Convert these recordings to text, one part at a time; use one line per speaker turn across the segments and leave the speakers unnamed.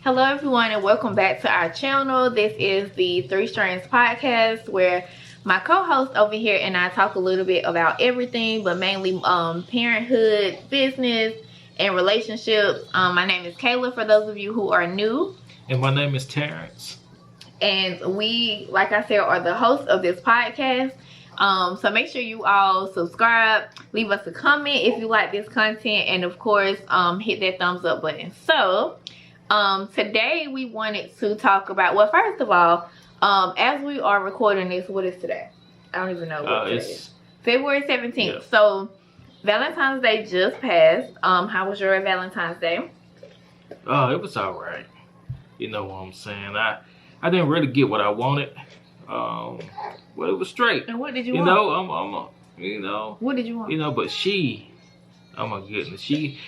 Hello everyone and welcome back to our channel. This is the Three Strands podcast where my co-host over here and I talk a little bit about everything, but mainly parenthood, business, and relationships. My name is Kayla for those of you who are new.
And my name is Terrence.
And we, like I said, are the hosts of this podcast. So make sure you all subscribe, leave us a comment if you like this content, and of course hit that thumbs up button. So today we wanted to talk about, well, first of all, as we are recording this, what is today? I don't even know what today is. February 17th. Yeah. So Valentine's Day just passed. How was your Valentine's Day?
It was all right. You know what I'm saying? I didn't really get what I wanted. But it was straight.
And what did you want?
What did you want? But she, oh my goodness, she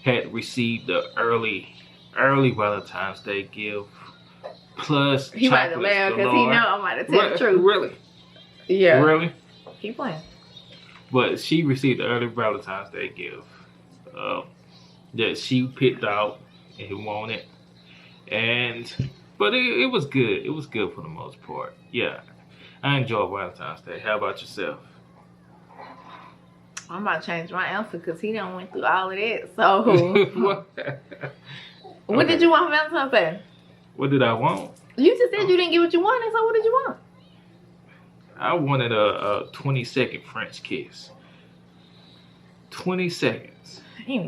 had received the early Valentine's Day gift plus
he about to laugh because he know I'm about to tell the truth.
Really?
Yeah.
Really?
Keep playing.
But she received the early Valentine's Day gift that she picked out and wanted, but it was good. It was good for the most part. Yeah, I enjoyed Valentine's Day. How about yourself?
I'm about to change my answer because he done went through all of that. So, what did you want for Valentine's Day?
What did I want?
You just said you didn't get what you wanted, so what did you want?
I wanted a 20-second French kiss. 20 seconds.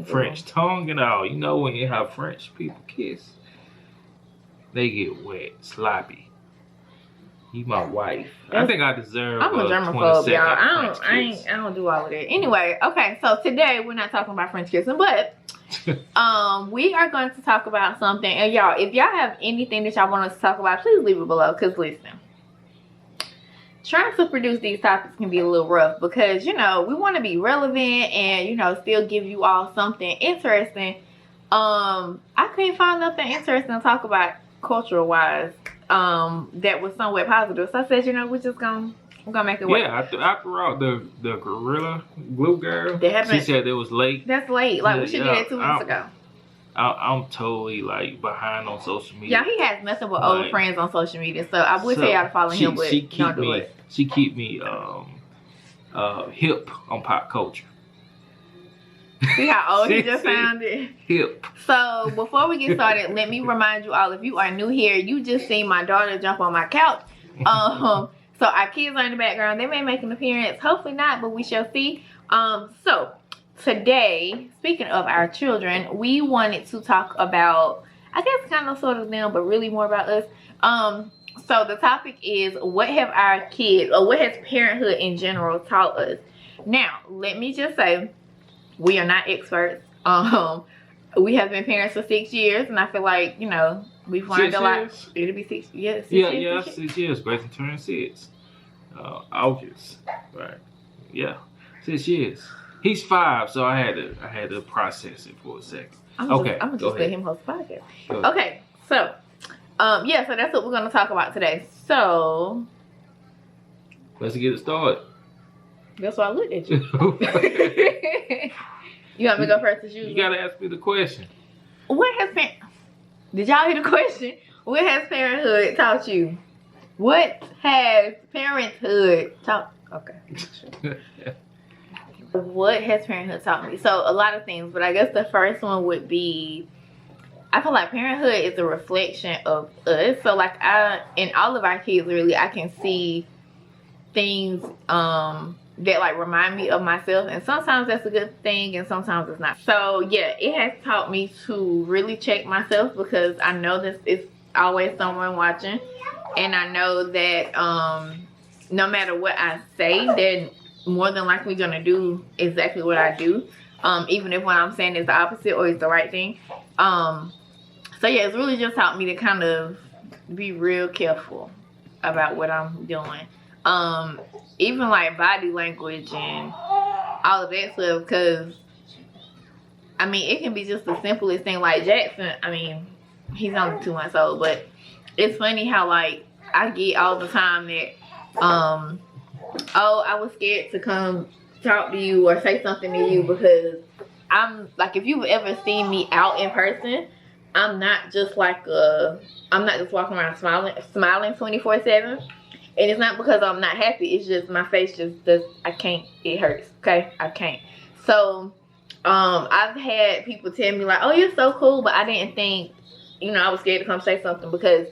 French tongue and all. You know when you have French people kiss, they get wet, sloppy. You my wife. I think I deserve.
I'm a germaphobe, y'all. I don't do all of that. Anyway, okay. So today we're not talking about French kissing, but we are going to talk about something. And y'all, if y'all have anything that y'all want us to talk about, please leave it below. Cause listen, trying to produce these topics can be a little rough because we want to be relevant and still give you all something interesting. I couldn't find nothing interesting to talk about cultural wise. That was somewhat positive. So I said, we're gonna make it work.
Yeah, I threw out the Gorilla Glue Girl. She said it was late.
That's late. Like we should do that 2 weeks ago.
I'm totally behind on social media.
Yeah, he has nothing but old friends on social media. So I would tell y'all to follow him, but don't do it.
She keep me hip on pop culture.
See how old he just found it?
Hip.
So before we get started, let me remind you all, if you are new here, you just seen my daughter jump on my couch. So our kids are in the background. They may make an appearance. Hopefully not, but we shall see. So today, speaking of our children, we wanted to talk about, I guess kind of sort of them, but really more about us. So the topic is, what have our kids, or what has parenthood in general taught us? Now, let me just say, we are not experts. We have been parents for 6 years, and I feel like we've learned a lot. It'll be 6 years.
6 years. Grayson turned 6. August, right? Yeah, 6 years. He's 5, so I had to process it for a second.
I'm gonna just let him host the podcast. Okay, so so that's what we're gonna talk about today. So
let's get it started.
That's why I looked at you. You want me to go first as usual?
You gotta ask me the question.
Did y'all hear the question? What has parenthood taught you? What has parenthood taught? Okay. What has parenthood taught me? So a lot of things, but I guess the first one would be, I feel like parenthood is a reflection of us. So in all of our kids, really, I can see things that remind me of myself, and sometimes that's a good thing and sometimes it's not. So yeah, it has taught me to really check myself because I know that it's always someone watching, and I know that no matter what I say, they're more than likely gonna do exactly what I do, even if what I'm saying is the opposite or is the right thing. So yeah, it's really just taught me to kind of be real careful about what I'm doing. Even body language and all of that stuff, because it can be just the simplest thing. Like Jackson, he's only 2 months old, but it's funny how I get all the time that I was scared to come talk to you or say something to you because I'm if you've ever seen me out in person, I'm not just like I'm not just walking around smiling 24/7. And it's not because I'm not happy. It's just my face just does. I can't. It hurts. Okay, I can't. So, I've had people tell me like, "Oh, you're so cool," but I didn't think, I was scared to come say something because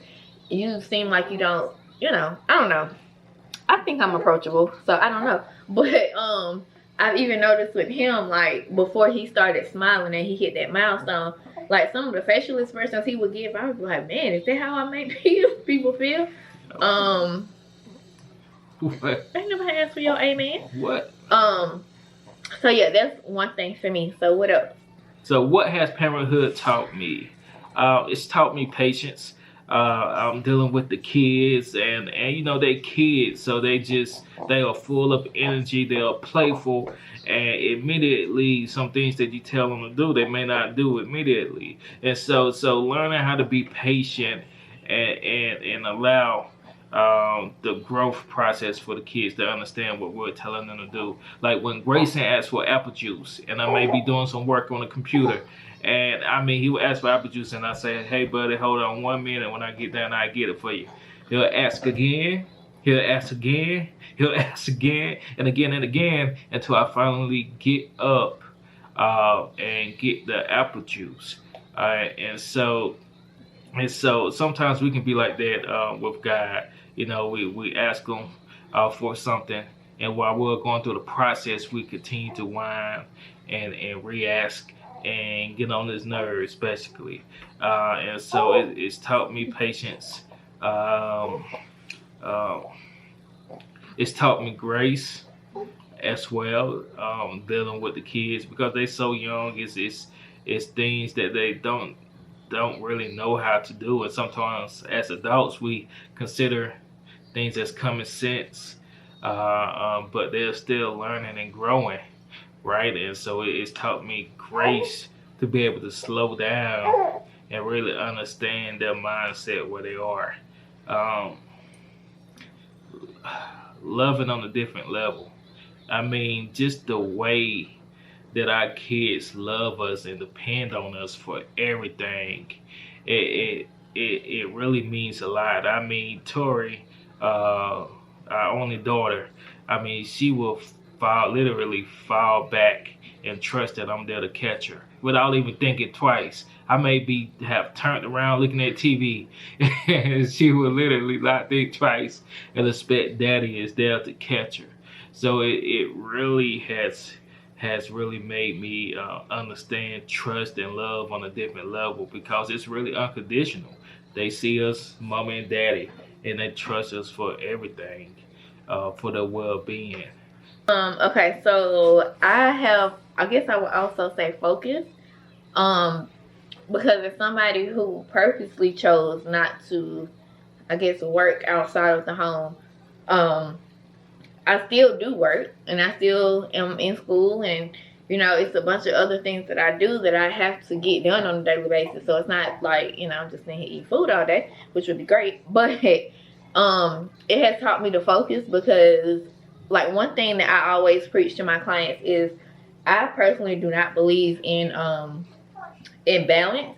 you seem like you don't. I don't know. I think I'm approachable, so I don't know. But I've even noticed with him, like before he started smiling and he hit that milestone, like some of the facial expressions he would give, I was like, man, is that how I make people feel?
What?
I never asked for your amen.
What?
So yeah, that's one thing for me. So what else?
So what has parenthood taught me? It's taught me patience. I'm dealing with the kids, and they kids, so they are full of energy. They are playful, and immediately some things that you tell them to do, they may not do immediately. And so learning how to be patient and allow the growth process for the kids to understand what we're telling them to do. Like when Grayson asks for apple juice, and I may be doing some work on the computer, and he would ask for apple juice, and I say, hey buddy, hold on 1 minute, when I get down I get it for you. He'll ask again, he'll ask again, he'll ask again and again and again until I finally get up and get the apple juice. And so sometimes we can be like that with God. We ask him for something, and while we're going through the process, we continue to whine and re-ask and get on his nerves, basically. And so it's taught me patience. It's taught me grace as well, dealing with the kids because they're so young. It's things that they don't really know how to do, and sometimes as adults we consider things as common sense, but they're still learning and growing, right? And so it's taught me grace to be able to slow down and really understand their mindset where they are. Loving on a different level. Just the way that our kids love us and depend on us for everything, it really means a lot. Tori, our only daughter, she will literally fall back and trust that I'm there to catch her without even thinking twice. I may have turned around looking at TV, and she will literally not think twice and expect daddy is there to catch her. So it really has really made me understand trust and love on a different level because it's really unconditional. They see us, mama and daddy, and they trust us for everything, for their well-being.
Okay, so I guess I would also say focus. Because as somebody who purposely chose not to, I guess, work outside of the home, I still do work, and I still am in school, and it's a bunch of other things that I do that I have to get done on a daily basis. So it's not like I'm just sitting here eating food all day, which would be great, but it has taught me to focus because, like, one thing that I always preach to my clients is I personally do not believe in balance.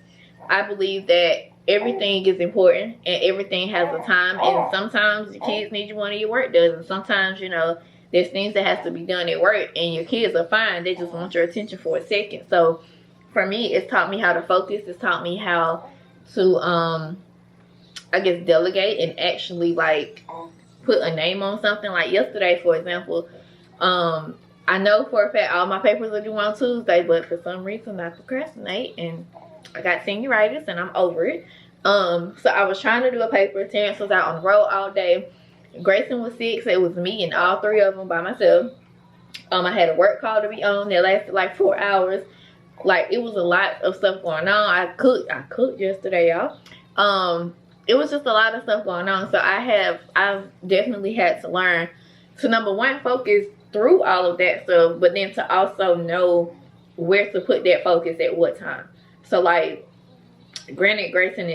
I believe that everything is important and everything has a time, and sometimes your kids need you one of your work does, and sometimes there's things that has to be done at work and your kids are fine, they just want your attention for a second. So for me, it's taught me how to focus. It's taught me how to I guess delegate and actually like put a name on something. Like yesterday, for example, I know for a fact all my papers are due on Tuesday, but for some reason I procrastinate and I got senioritis and I'm over it. So I was trying to do a paper. Terrence was out on the road all day. Grayson was sick, so it was me and all three of them by myself. I had a work call to be on that lasted like 4 hours. Like, it was a lot of stuff going on. I cooked yesterday, y'all. It was just a lot of stuff going on. So I've definitely had to learn to, number one, focus through all of that stuff, but then to also know where to put that focus at what time. So, like, granted, Grayson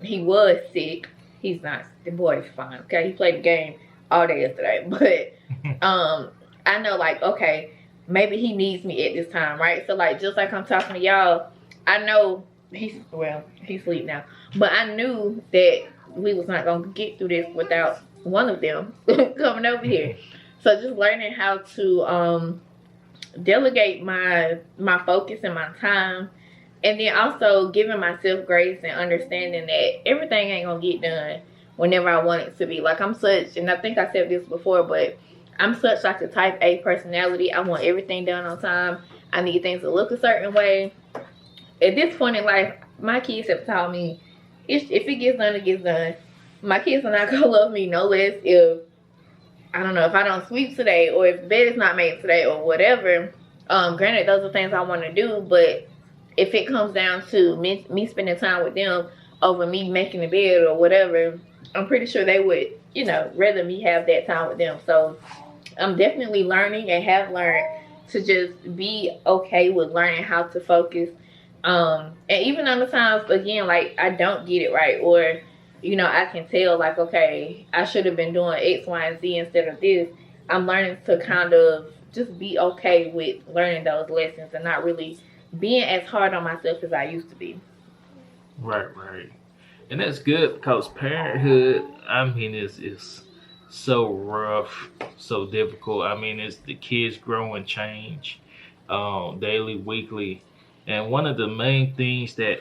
he was sick. He's not. The boy's fine, okay? He played the game all day yesterday. But I know, like, okay, maybe he needs me at this time, right? So, like, just like I'm talking to y'all, I know he's asleep now. But I knew that we was not gonna get through this without one of them coming over here. So just learning how to delegate my focus and my time, and then also giving myself grace and understanding that everything ain't gonna get done whenever I want it to be. Like I'm such, and I think I said this before, but I'm such like a type A personality. I want everything done on time. I need things to look a certain way. At this point in life, my kids have taught me if it gets done, it gets done. My kids are not gonna love me no less if I don't know, if I don't sweep today, or if the bed is not made today, or whatever. Granted, those are things I want to do, but if it comes down to me spending time with them over me making the bed or whatever, I'm pretty sure they would, you know, rather me have that time with them. So I'm definitely learning and have learned to just be okay with learning how to focus. And even on the times, again, like I don't get it right, or you know, I can tell like, okay, I should have been doing X, Y, and Z instead of this. I'm learning to kind of just be okay with learning those lessons and not really being as hard on myself as I used to be.
Right. And that's good, because parenthood, I mean, is so rough, so difficult. I mean, it's the kids grow and change daily, weekly. And one of the main things that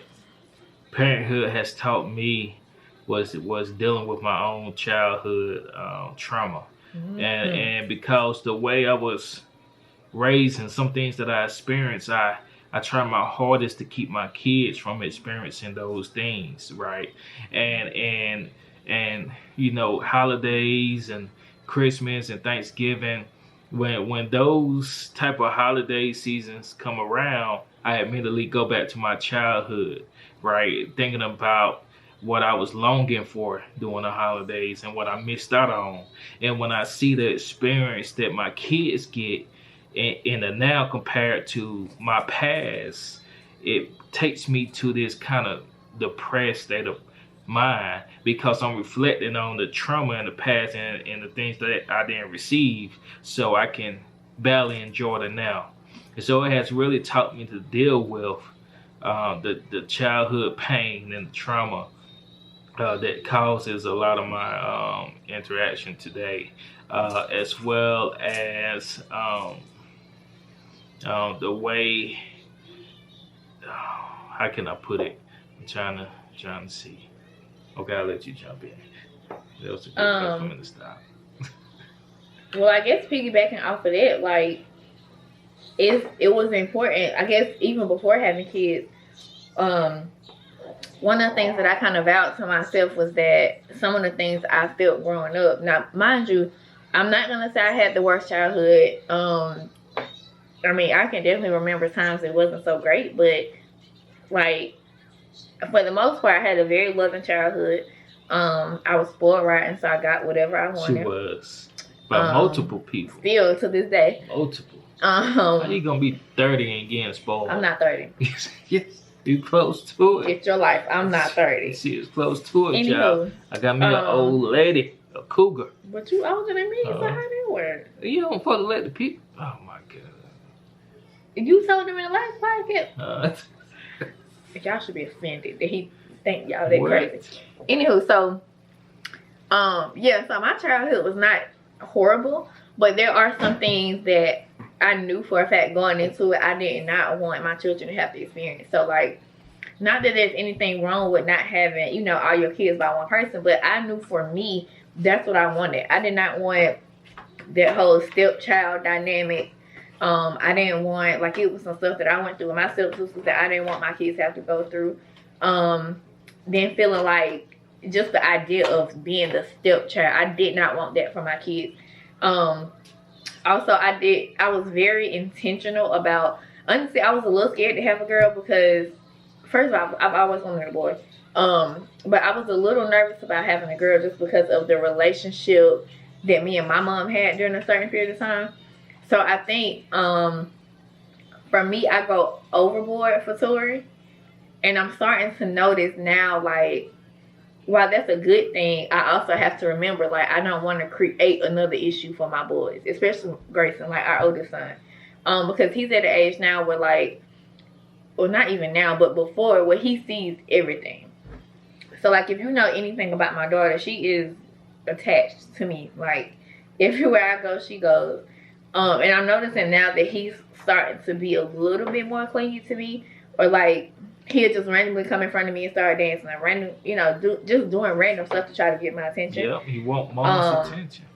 parenthood has taught me was dealing with my own childhood trauma. Mm-hmm. And because the way I was raised and some things that I experienced, I try my hardest to keep my kids from experiencing those things, right? And you know, holidays and Christmas and Thanksgiving, when those type of holiday seasons come around, I immediately go back to my childhood, right? Thinking about what I was longing for during the holidays and what I missed out on. And when I see the experience that my kids get in the now compared to my past, it takes me to this kind of depressed state of mind, because I'm reflecting on the trauma in the past and the things that I didn't receive, so I can barely enjoy the now. And so it has really taught me to deal with the childhood pain and the trauma that causes a lot of my interaction today, as well as the way, how can I put it? I'm trying to see. Okay, I'll let you jump in. That was a good place for me to stop.
Well, I guess piggybacking off of that, like it was important. I guess even before having kids, one of the things that I kind of vowed to myself was that some of the things I felt growing up. Now, mind you, I'm not gonna say I had the worst childhood. I mean, I can definitely remember times it wasn't so great, but like for the most part, I had a very loving childhood. I was spoiled rotten, so I got whatever I wanted.
She was by multiple people.
Still to this day.
Multiple. How you gonna be 30 and getting spoiled?
I'm not 30.
Yes, you close to it.
Get your life. I'm not 30.
She is close to it, y'all. I got me an old lady, a cougar.
But you older than me, so how that work?
You don't supposed to let the people. Oh my god.
You told him in the last podcast. Y'all should be offended that he think y'all that crazy. Anywho, so yeah, so my childhood was not horrible, but there are some things that I knew for a fact going into it I did not want my children to have to experience. So like, not that there's anything wrong with not having, you know, all your kids by one person, but I knew for me that's what I wanted. I did not want that whole stepchild dynamic. I didn't want, like, it was some stuff that I went through with my stepsisters that I didn't want my kids to have to go through. Then feeling like just the idea of being the stepchild, I did not want that for my kids. Also, I was very intentional about, honestly, I was a little scared to have a girl because, first of all, I've always wanted a boy. But I was a little nervous about having a girl just because of the relationship that me and my mom had during a certain period of time. So I think for me, I go overboard for Tori. And I'm starting to notice now, like, while that's a good thing, I also have to remember, like, I don't want to create another issue for my boys, especially Grayson, like our oldest son. Because he's at an age now where, like, or not even now, but before, where he sees everything. So like, if you know anything about my daughter, she is attached to me. Like, everywhere I go, she goes. And I'm noticing now that he's starting to be a little bit more clingy to me, or like he'll just randomly come in front of me and start dancing and random, just doing random stuff to try to get my attention.
Yeah, he want mom's attention.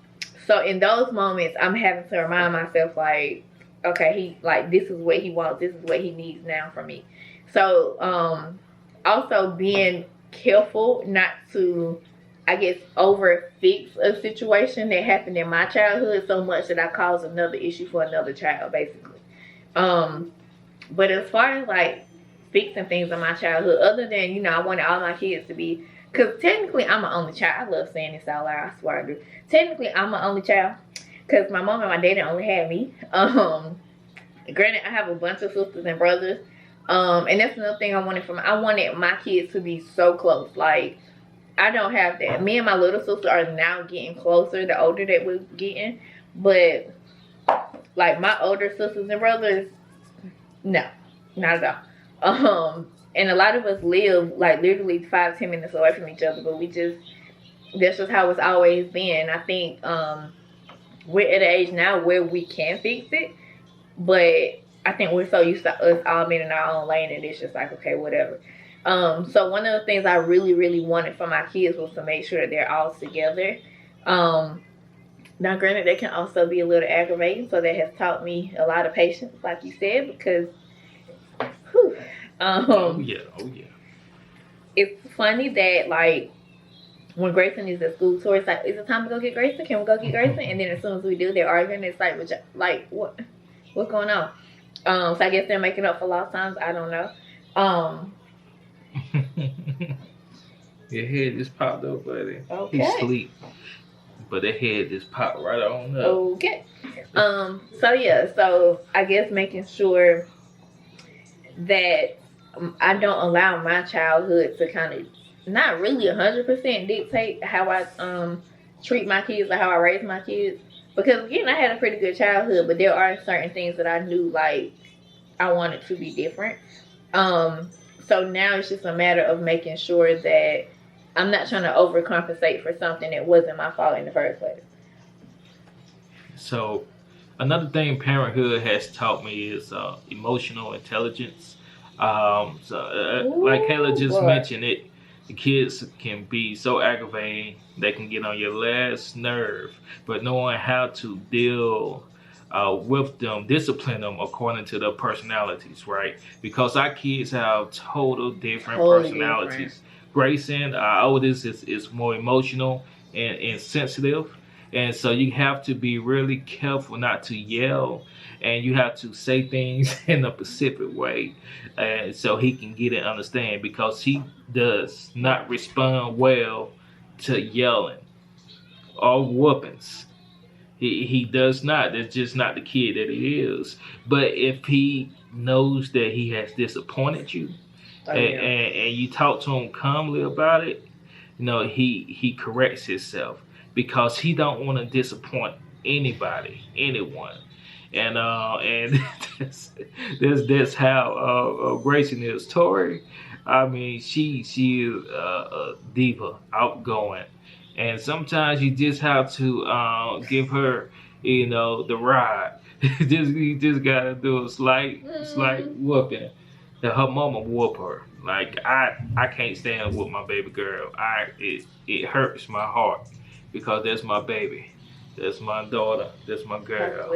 So in those moments, I'm having to remind myself, like, okay, this is what he wants, this is what he needs now from me. So also being careful not to, I guess, over fix a situation that happened in my childhood so much that I cause another issue for another child, basically. But as far as like fixing things in my childhood, other than, I wanted all my kids to be, because technically I'm an only child. I love saying this out loud, I swear I do. Technically I'm an only child because my mom and my daddy only had me. Granted, I have a bunch of sisters and brothers. And that's another thing I wanted my kids to be so close. Like, I don't have that. Me and my little sister are now getting closer the older that we're getting. But like my older sisters and brothers, no, not at all. And a lot of us live like literally 5-10 minutes away from each other, but that's just how it's always been. I think we're at an age now where we can fix it, but I think we're so used to us all being in our own lane, and it's just like, okay, whatever. So one of the things I really, really wanted for my kids was to make sure that they're all together. Now, granted, they can also be a little aggravating, so that has taught me a lot of patience, like you said, because, whew,
oh yeah.
It's funny that, like, when Grayson is at school, so it's like, is it time to go get Grayson? Can we go get Grayson? And then as soon as we do, they're arguing. It's like, what's going on? So I guess they're making up for lost times. I don't know.
Your head just popped up, buddy.
Okay.
He's asleep, but the head just popped right on up.
Okay. So I guess making sure that I don't allow my childhood to kind of not really 100% dictate how I treat my kids or how I raise my kids. Because again, I had a pretty good childhood, but there are certain things that I knew like I wanted to be different. So now it's just a matter of making sure that I'm not trying to overcompensate for something that wasn't my fault in the first place.
So another thing parenthood has taught me is emotional intelligence. Like Kayla just mentioned it, the kids can be so aggravating, they can get on your last nerve, but knowing how to deal with them, discipline them according to their personalities, right? Because our kids have totally different personalities. Grayson, our oldest, is more emotional and sensitive. And so you have to be really careful not to yell, and you have to say things in a specific way so he can get and understand, because he does not respond well to yelling or whoopings. He does not. That's just not the kid that he is. But if he knows that he has disappointed you, and you talk to him calmly about it, he corrects himself, because he don't want to disappoint anyone. And that's how Grayson is. Tori, I mean, she is a diva, outgoing, and sometimes you just have to give her, the ride. You just gotta do a slight whooping. That her mama whoop her. Like I can't stand with my baby girl. It hurts my heart, because that's my baby. That's my daughter. That's my girl.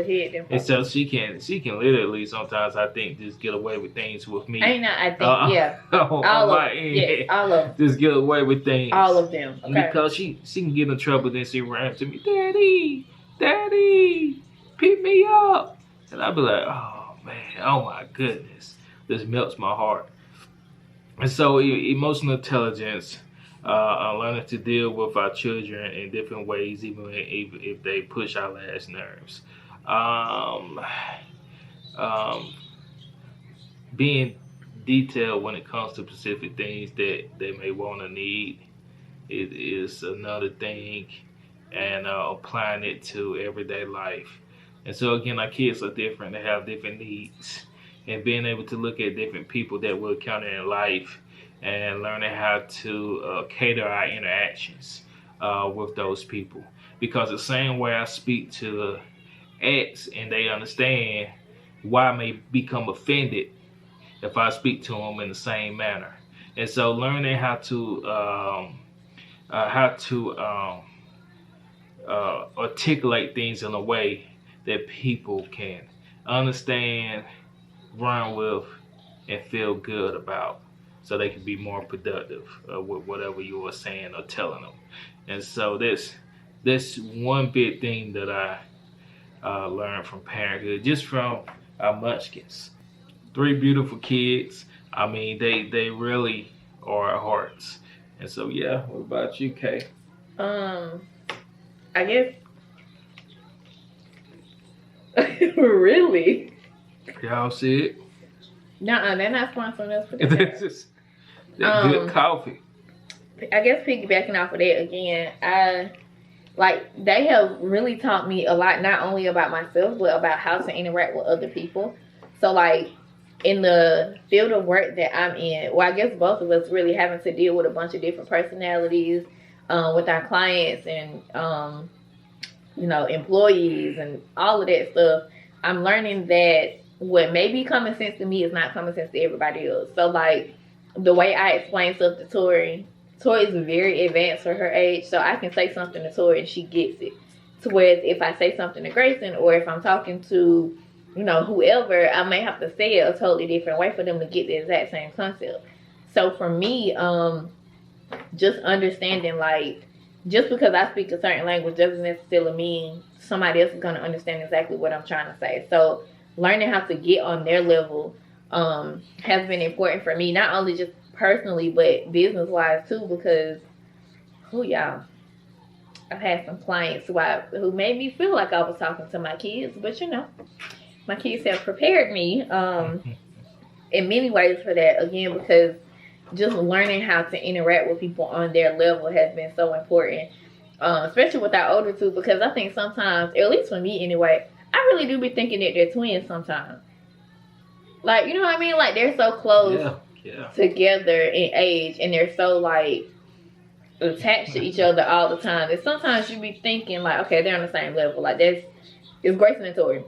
And so she can literally sometimes, I think, just get away with things with me.
Yeah. All of them.
Just get away with things.
All of them. Okay.
Because she can get in trouble, then she runs to me, Daddy, pick me up. And I'll be like, oh man, oh my goodness. This melts my heart. And so emotional intelligence, learning to deal with our children in different ways, even if they push our last nerves. Being detailed when it comes to specific things that they may want to need is another thing, and applying it to everyday life. And so again, our kids are different. They have different needs. and being able to look at different people that we encounter in life and learning how to cater our interactions with those people. Because the same way I speak to X and they understand, why I may become offended if I speak to them in the same manner. And so learning how to articulate things in a way that people can understand, run with, and feel good about, so they can be more productive with whatever you are saying or telling them. And so that's one big thing that I learned from parenthood, just from our munchkins. 3 beautiful kids. I mean, they really are our hearts. And so, yeah, what about you, Kay?
I guess really.
Y'all see it?
Nuh-uh, they're not sponsoring us for
That's just good coffee.
I guess piggybacking off of that again, they have really taught me a lot, not only about myself, but about how to interact with other people. So like in the field of work that I'm in, well, I guess both of us really having to deal with a bunch of different personalities with our clients and employees and all of that stuff. I'm learning that what may be common sense to me is not common sense to everybody else. So like the way I explain stuff to Tori is very advanced for her age, so I can say something to Tori and she gets it. To whereas if I say something to Grayson, or if I'm talking to whoever, I may have to say it a totally different way for them to get the exact same concept. So for me, just understanding, like, just because I speak a certain language doesn't necessarily mean somebody else is going to understand exactly what I'm trying to say. So learning how to get on their level has been important for me, not only just personally, but business-wise too, because, I've had some clients who made me feel like I was talking to my kids, but my kids have prepared me in many ways for that, again, because just learning how to interact with people on their level has been so important, especially with our older two, because I think sometimes, at least for me anyway, I really do be thinking that they're twins sometimes. Like, you know what I mean? Like, they're so close together in age, and they're so, like, attached to each other all the time, that sometimes you be thinking, like, okay, they're on the same level. Like, it's Grayson and Tori.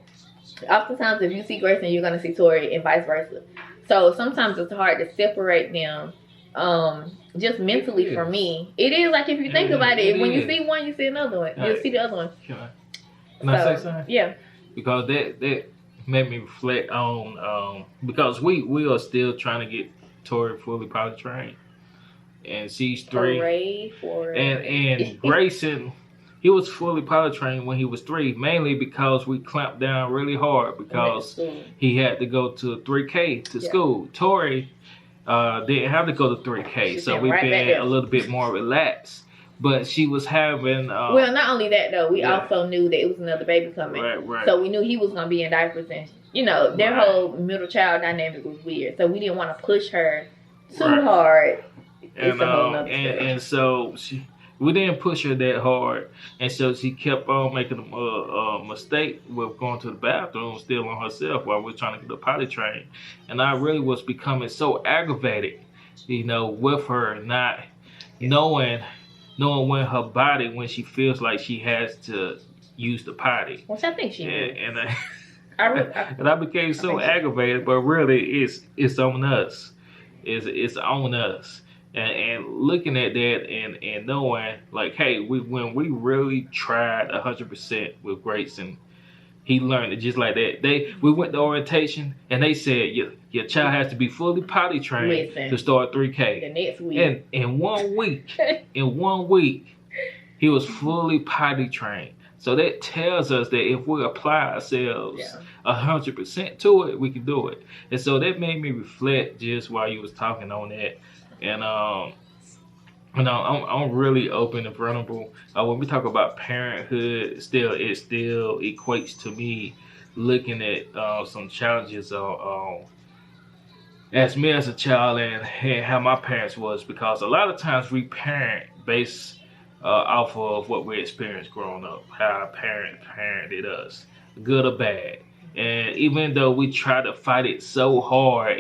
Oftentimes, if you see Grayson, you're going to see Tori, and vice versa. So sometimes it's hard to separate them, just mentally for me. It is, like, if you think about it, when you see one, you see another one. You'll see the other one.
Can I say something?
Yeah.
Because that made me reflect on, because we are still trying to get Tori fully potty trained. And she's 3.
Hooray for
and Grayson, he was fully potty trained when he was 3, mainly because we clamped down really hard because he had to go to 3K to school. Tori didn't have to go to 3K, so we've been a little bit more relaxed. But she was having...
well, not only that, though. We also knew that it was another baby coming.
Right.
So we knew he was going to be in diapers. And, their whole middle child dynamic was weird. So we didn't want to push her too hard.
And so we didn't push her that hard, and so she kept on making a mistake with going to the bathroom still on herself while we're trying to get the potty trained. And I really was becoming so aggravated, with her not knowing when her body, when she feels like she has to use the potty.
Which I think she did.
And I became so aggravated, but really it's on us. It's on us. And looking at that and knowing, like, hey, when we really tried 100% with Grayson, he learned it just like that. We went to orientation and they said your child has to be fully potty trained to start 3K.
The next week.
And in 1 week, he was fully potty trained. So that tells us that if we apply ourselves 100% to it, we can do it. And so that made me reflect just while you was talking on that. And I'm really open and vulnerable. When we talk about parenthood, it still equates to me looking at some challenges as me as a child and how my parents was, because a lot of times we parent based off of what we experienced growing up, how our parents parented us, good or bad. And even though we try to fight it so hard,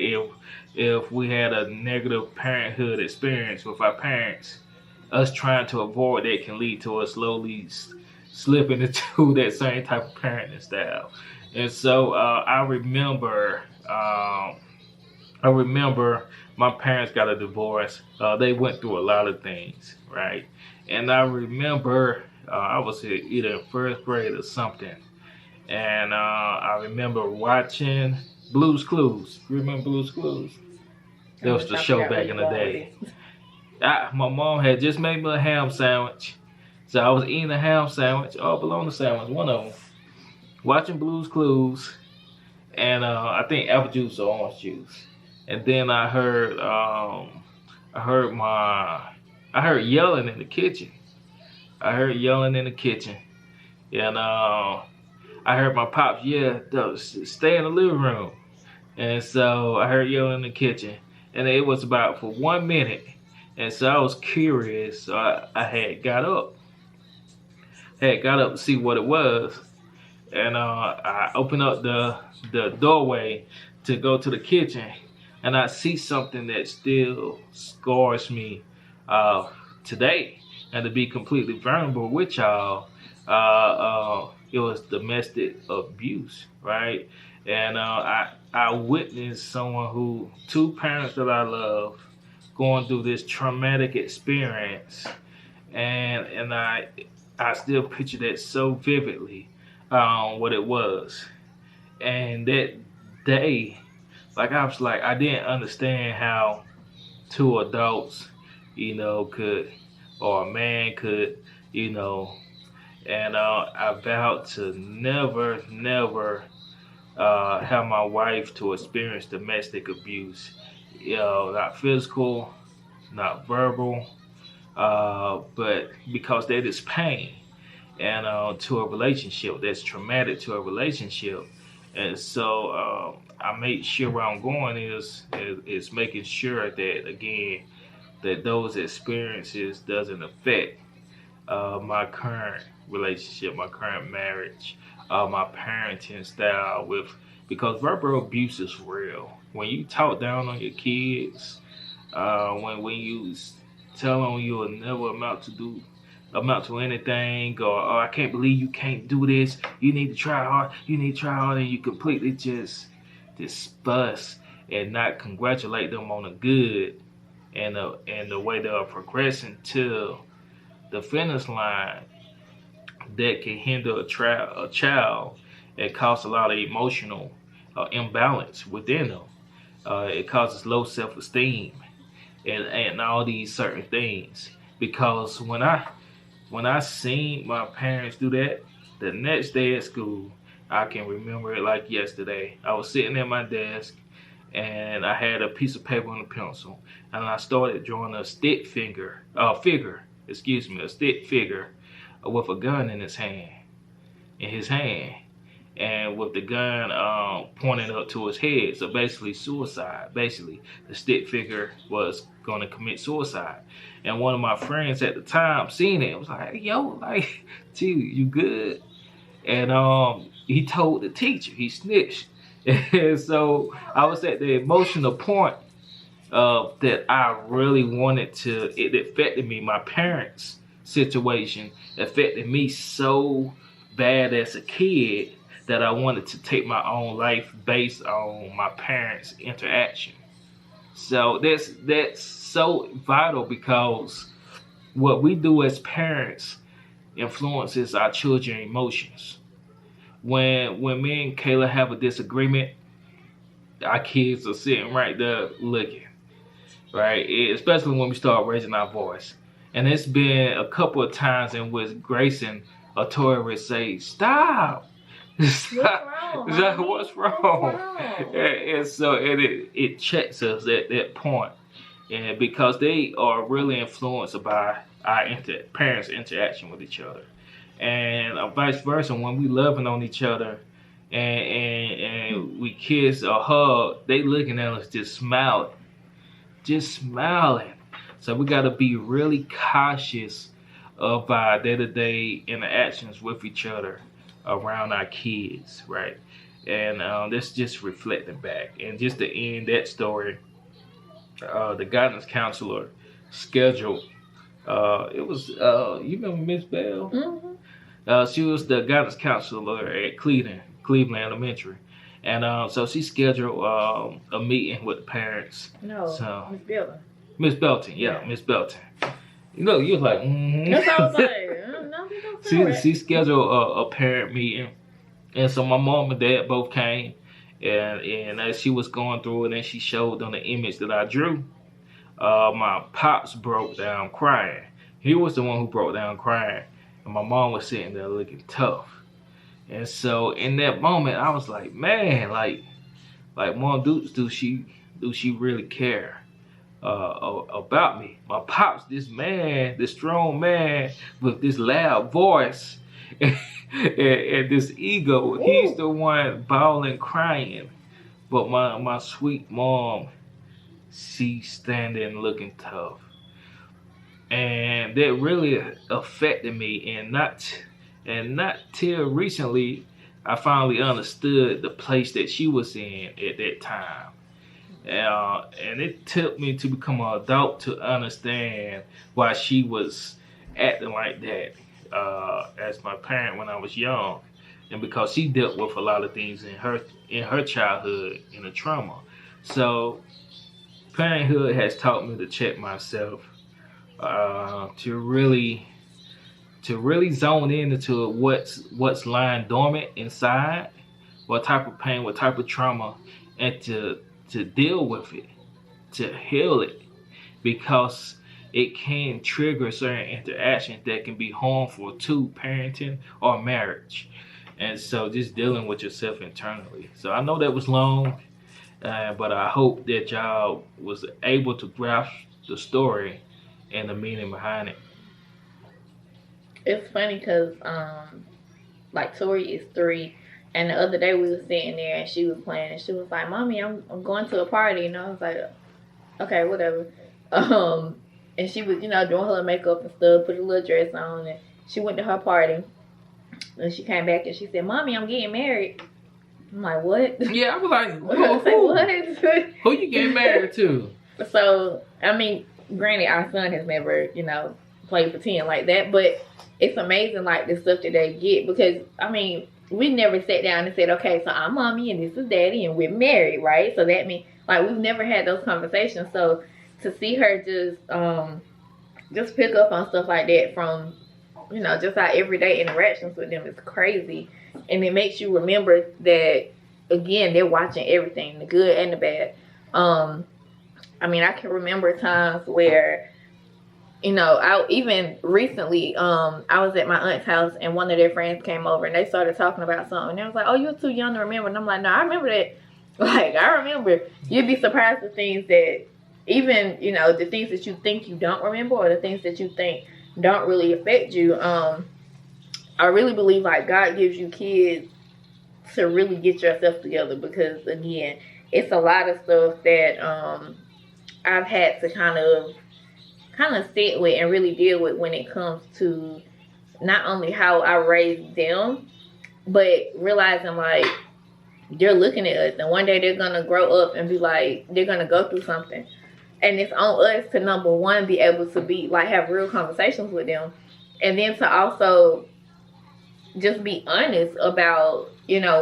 if we had a negative parenthood experience with our parents, us trying to avoid that can lead to us slowly slipping into that same type of parenting style. And so I remember my parents got a divorce. They went through a lot of things, right? And I remember I was either in first grade or something, and I remember watching Blue's Clues. You remember Blue's Clues? That was the show back in the day. My mom had just made me a ham sandwich, so I was eating a ham sandwich, or bologna sandwich, one of them, watching Blue's Clues, and I think apple juice or orange juice. And then I heard yelling in the kitchen. I heard yelling in the kitchen, and I heard my pops stay in the living room. And so I heard yelling in the kitchen, and it was about for 1 minute. And so I was curious, so I had got up to see what it was, and I opened up the doorway to go to the kitchen, and I see something that still scars me today. And to be completely vulnerable with y'all, it was domestic abuse, right? And I witnessed two parents that I love going through this traumatic experience, and I still picture that so vividly, what it was. And that day, I didn't understand how two adults, or a man could, and I vowed to never have my wife to experience domestic abuse, not physical, not verbal, but because that is pain, and to a relationship that's traumatic to a relationship. And so I made sure where I'm going is making sure that, again, that those experiences doesn't affect my current relationship, my current marriage, my parenting style, because verbal abuse is real. When you talk down on your kids, when you tell them you'll never amount to anything, or oh, I can't believe you can't do this, you need to try hard, and you completely just fuss and not congratulate them on the good and the way they are progressing to the finish line, that can hinder a child and cause a lot of emotional imbalance within them. It causes low self-esteem and all these certain things. Because when I seen my parents do that, the next day at school, I can remember it like yesterday. I was sitting at my desk, and I had a piece of paper and a pencil, and I started drawing a stick figure with a gun in his hand, and with the gun pointing up to his head. So basically suicide. Basically, the stick figure was going to commit suicide. And one of my friends at the time seen it, was like, yo, like, gee, you good? And he told the teacher, he snitched. And so I was at the emotional point that I really wanted to, it affected me. My parents' situation affected me so bad as a kid that I wanted to take my own life based on my parents' interaction. So that's so vital, because what we do as parents influences our children's emotions. When me and Kayla have a disagreement, our kids are sitting right there looking, right? Especially when we start raising our voice. And it's been a couple of times in which Grayson or Tori would say, stop. What's wrong? And so it checks us at that point. And because they are really influenced by our parents' interaction with each other. And vice versa, when we loving on each other and we kiss or hug, they looking at us just smiling. So we got to be really cautious of our day-to-day interactions with each other around our kids, right? And this just reflecting back. And just to end that story, the guidance counselor scheduled, it was, you remember Miss Bell? She was the guidance counselor at Cleveland Elementary. And so she scheduled a meeting with the parents.
No,
so,
Miss Belton.
Miss Belton, yeah, Miss Belton. You know, you was like,
That's what I was like, no,
she scheduled a parent meeting. And so my mom and dad both came. And as she was going through it, and she showed them the image that I drew, my pops broke down crying. He was the one who broke down crying. And my mom was sitting there looking tough. And so in that moment, I was like, man, like Mom, do she really care about me? My pops, this man, this strong man with this loud voice and this ego, he's the one bawling, crying. But my sweet mom, she's standing looking tough. And that really affected me, and not till recently I finally understood the place that she was in at that time. And it took me to become an adult to understand why she was acting like that as my parent when I was young, and because she dealt with a lot of things in her childhood in the trauma. So parenthood has taught me to check myself, to really zone into what's lying dormant inside, what type of pain, what type of trauma, and to deal with it, to heal it, because it can trigger certain interactions that can be harmful to parenting or marriage. And so just dealing with yourself internally. So I know that was long, but I hope that y'all was able to grasp the story and the meaning behind it.
It's funny because, like, Tori is 3, and the other day we were sitting there and she was playing, and she was like, "Mommy, I'm going to a party," and I was like, "Okay, whatever." And she was, doing her makeup and stuff, put a little dress on, and she went to her party, and she came back and she said, "Mommy, I'm getting married." I'm like, "What?"
Yeah, I was like,
"What?
Who you getting married to?"
So, I mean, granted, our son has never, played pretend like that, but it's amazing, like, the stuff that they get, because, I mean, we never sat down and said, "Okay, so I'm mommy and this is daddy and we're married," right? So that means, like, we've never had those conversations. So to see her just pick up on stuff like that from, just our everyday interactions with them is crazy. And it makes you remember that, again, they're watching everything, the good and the bad. I mean, I can remember times where, I even recently, I was at my aunt's house and one of their friends came over and they started talking about something. And they was like, "Oh, you're too young to remember." And I'm like, "No, I remember that." Like, I remember. You'd be surprised the things that, even, the things that you think you don't remember, or the things that you think don't really affect you. I really believe, like, God gives you kids to really get yourself together, because, again, it's a lot of stuff that I've had to kind of sit with and really deal with when it comes to not only how I raised them, but realizing, like, they're looking at us, and one day they're gonna grow up and be like, they're gonna go through something, and it's on us to, number one, be able to be, like, have real conversations with them, and then to also just be honest about,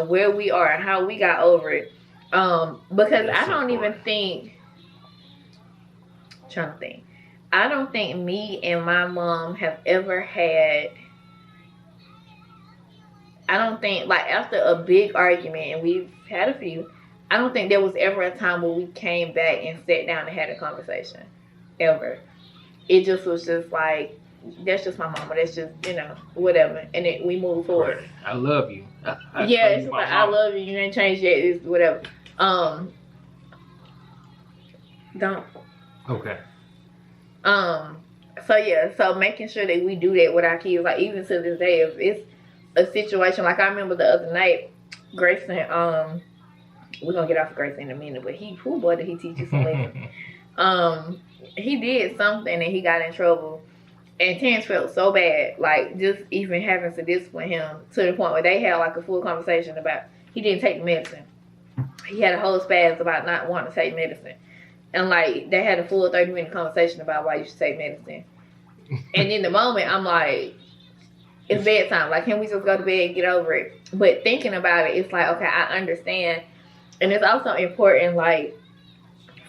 where we are and how we got over it, because I don't even think, trying to think, I don't think me and my mom have ever had, I don't think, like, after a big argument, and we've had a few, I don't think there was ever a time where we came back and sat down and had a conversation. Ever. It just was just like, that's just my mama. That's just, whatever. And then we move forward.
Right. I love you.
Yeah, it's like, I love you. You ain't changed yet. It's whatever. Don't.
Okay.
So yeah, so making sure that we do that with our kids, like, even to this day, if it's a situation, like, I remember the other night, Grayson, we're gonna get off of Grayson in a minute, but boy, did he teach you some lessons. He did something and he got in trouble, and Terrence felt so bad, like, just even having to discipline him, to the point where they had, like, a full conversation about he didn't take the medicine. He had a whole spaz about not wanting to take medicine. And like they had a full 30-minute conversation about why you should take medicine. And in the moment, I'm like, it's bedtime. Like, can we just go to bed and get over it? But thinking about it, it's like, okay, I understand. And it's also important, like,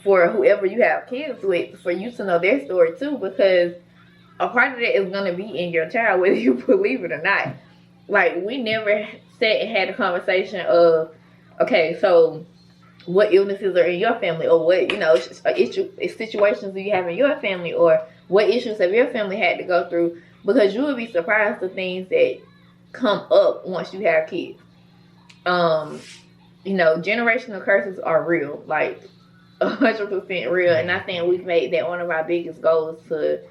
for whoever you have kids with, for you to know their story too, because a part of it is going to be in your child, whether you believe it or not. Like, we never sat and had a conversation of, okay, so what illnesses are in your family, or what, you know, situations do you have in your family, or what issues have your family had to go through, because you would be surprised the things that come up once you have kids. You know, generational curses are real, like 100% real, and I think we've made that one of our biggest goals, to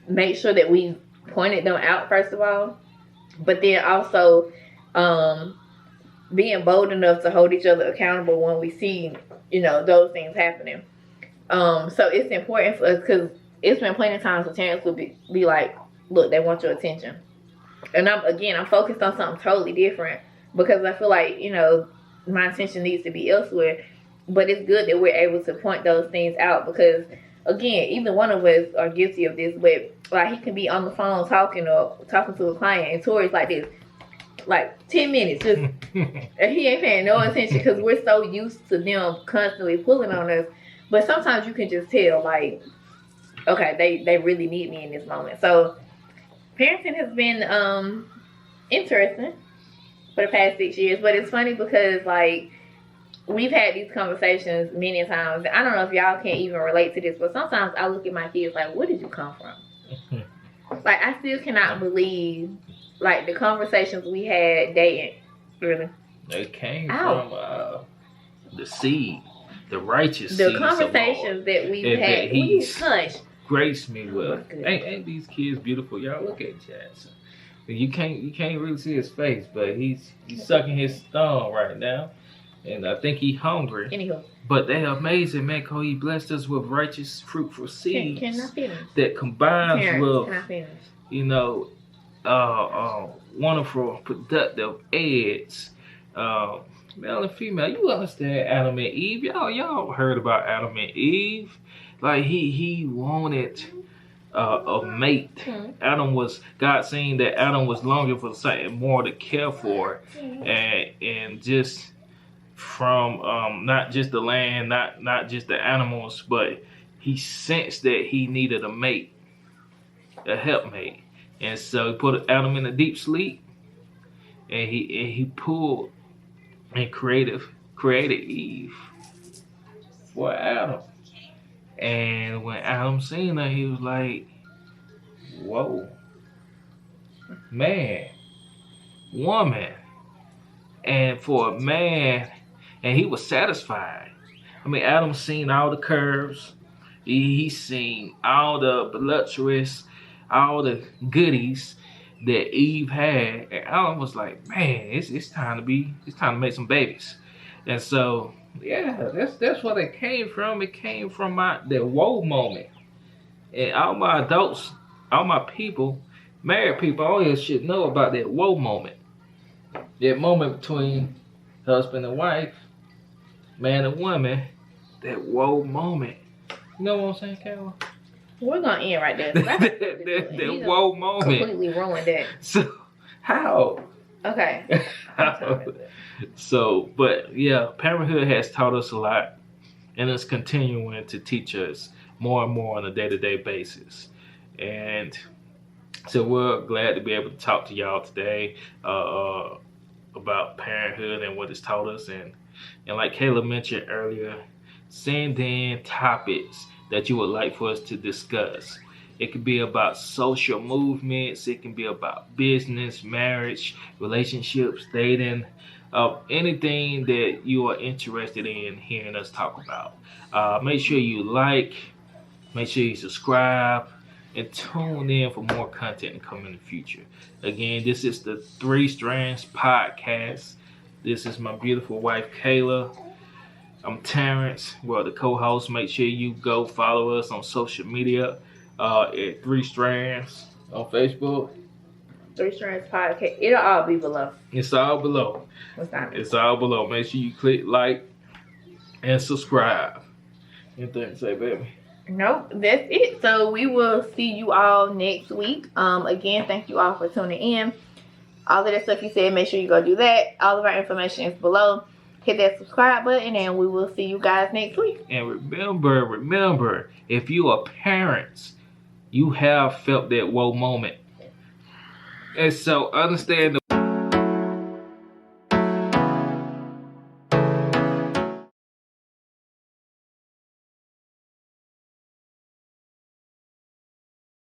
make sure that we pointed them out first of all, but then also being bold enough to hold each other accountable when we see, you know, those things happening. So it's important for us, because it's been plenty of times where parents will be like, look, they want your attention. And I'm focused on something totally different, because I feel like, you know, my attention needs to be elsewhere. But it's good that we're able to point those things out, because, again, either one of us are guilty of this. But, like, he can be on the phone talking to a client, and Tori's like this, like 10 minutes, just, and he ain't paying no attention, because we're so used to them constantly pulling on us. But sometimes you can just tell, like, okay, they really need me in this moment. So parenting has been interesting for the past 6 years. But it's funny because, like, we've had these conversations many times. I don't know if y'all can even relate to this, but sometimes I look at my kids like, where did you come from? Like, I still cannot believe, like, the conversations we had dating. Really,
they came from the seed, the righteous seed.
The conversations that we've had. He's
graced me with. Ain't these kids beautiful? Y'all look at Jackson. You can't really see his face, but he's sucking his thumb right now, and I think he's hungry.
Anywho.
But they're amazing, man. Cause he blessed us with righteous, fruitful seeds
can I finish?
That combines with,
can I finish?
You know, wonderful, productive eggs, male and female. You understand Adam and Eve? Y'all heard about Adam and Eve? Like he wanted a mate. Mm-hmm. God saying that Adam was longing for something more to care for, and just from not just the land, not just the animals, but he sensed that he needed a mate, a helpmate. And so he put Adam in a deep sleep, and he pulled and created Eve for Adam. And when Adam seen her, he was like, whoa, man, woman. And for a man, and he was satisfied. I mean, Adam seen all the curves. He seen all the voluptuous, all the goodies that Eve had, and Adam was like, "Man, it's time to make some babies." And so, yeah, that's where they came from. It came from the whoa moment. And all my adults, all my people, married people, all you should know about that whoa moment. That moment between husband and wife, man and woman. That whoa moment. You know what I'm saying, Carol?
We're gonna end right there.
that whoa moment.
Completely ruined that.
So how?
Okay.
How? So, but yeah, parenthood has taught us a lot, and it's continuing to teach us more and more on a day-to-day basis. And so we're glad to be able to talk to y'all today about parenthood and what it's taught us. And like Kayla mentioned earlier, send in topics that you would like for us to discuss. It could be about social movements. It can be about business, marriage, relationships, dating, anything that you are interested in hearing us talk about. Make sure you like, make sure you subscribe, and tune in for more content to come in the future. Again, this is the Three Strands podcast. This is my beautiful wife, Kayla. I'm Terrence, the co-host. Make sure you go follow us on social media at Three Strands on Facebook,
3 Strands Podcast. It'll all be below.
It's all below. It's all below. Make sure you click like and subscribe. Anything to say, baby?
Nope, that's it. So we will see you all next week. Again, thank you all for tuning in. All of that stuff you said, make sure you go do that. All of our information is below. Hit that subscribe button, and we will see you guys next week.
And remember, if you are parents, you have felt that whoa moment. And so understand the